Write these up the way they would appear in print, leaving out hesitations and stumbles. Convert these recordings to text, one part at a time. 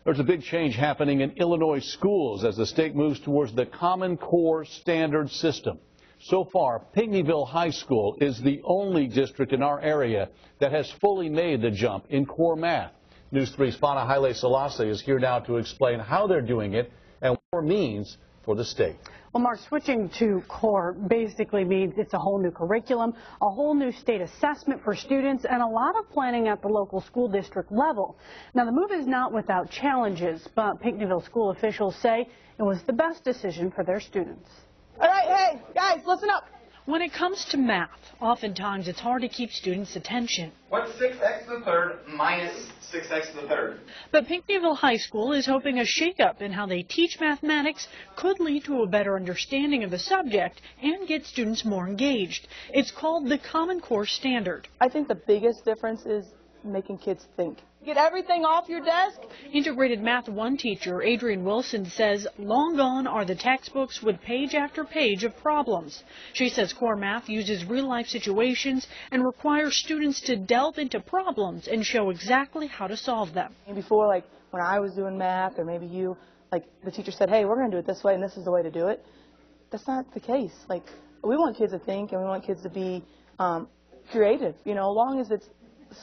There's a big change happening in Illinois schools as the state moves towards the Common Core standard system. So far, Pinckneyville High School is the only district in our area that has fully made the jump in core math. News 3's Fana Haile Selassie is here now to explain how they're doing it and what it means for the state. Well, Mark, switching to core basically means it's a whole new curriculum, a whole new state assessment for students, and a lot of planning at the local school district level. Now, the move is not without challenges, but Pinckneyville school officials say it was the best decision for their students. All right, hey, guys, listen up. When it comes to math, oftentimes it's hard to keep students' attention. What's 6x to the third minus 6x to the third? But Pinckneyville High School is hoping a shakeup in how they teach mathematics could lead to a better understanding of the subject and get students more engaged. It's called the Common Core Standard. I think the biggest difference is making kids think. Get everything off your desk. Integrated Math 1 teacher Adrian Wilson says long gone are the textbooks with page after page of problems. She says core math uses real-life situations and requires students to delve into problems and show exactly how to solve them. Before, like when I was doing math, or maybe you, like the teacher said, hey, we're going to do it this way and this is the way to do it. That's not the case. Like, we want kids to think and we want kids to be creative, you know, as long as it's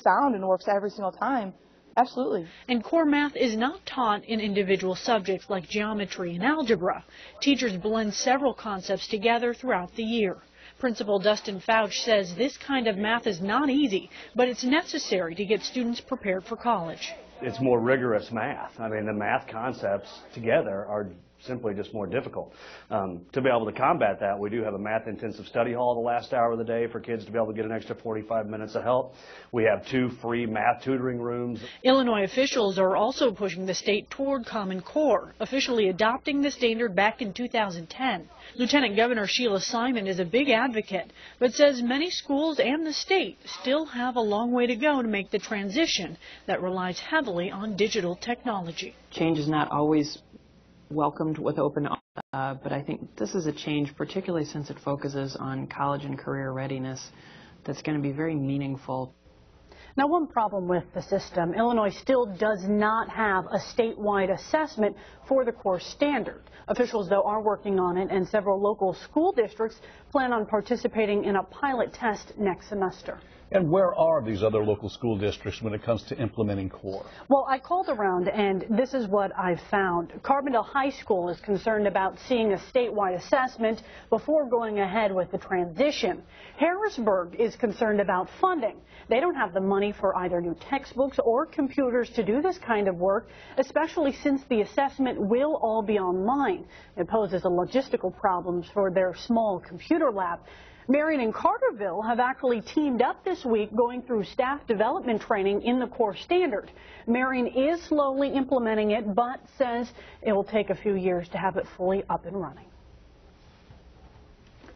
sound and works every single time. Absolutely. And core math is not taught in individual subjects like geometry and algebra. Teachers blend several concepts together throughout the year. Principal Dustin Fouch says this kind of math is not easy, but it's necessary to get students prepared for college. It's more rigorous math. I mean, the math concepts together are simply just more difficult. To be able to combat that, we do have a math-intensive study hall the last hour of the day for kids to be able to get an extra 45 minutes of help. We have 2 free math tutoring rooms. Illinois officials are also pushing the state toward Common Core, officially adopting the standard back in 2010. Lieutenant Governor Sheila Simon is a big advocate, but says many schools and the state still have a long way to go to make the transition that relies heavily on digital technology. Change is not always welcomed with open arms, but I think this is a change, particularly since it focuses on college and career readiness, that's going to be very meaningful. Now, one problem with the system, Illinois still does not have a statewide assessment for the core standard. Officials, though, are working on it, and several local school districts plan on participating in a pilot test next semester. And where are these other local school districts when it comes to implementing core? Well, I called around, and this is what I found. Carterville High School is concerned about seeing a statewide assessment before going ahead with the transition. Harrisburg is concerned about funding. They don't have the money for either new textbooks or computers to do this kind of work, especially since the assessment will all be online. It poses a logistical problems for their small computer lab. Marion and Carterville have actually teamed up this week going through staff development training in the core standard. Marion is slowly implementing it, but says it will take a few years to have it fully up and running.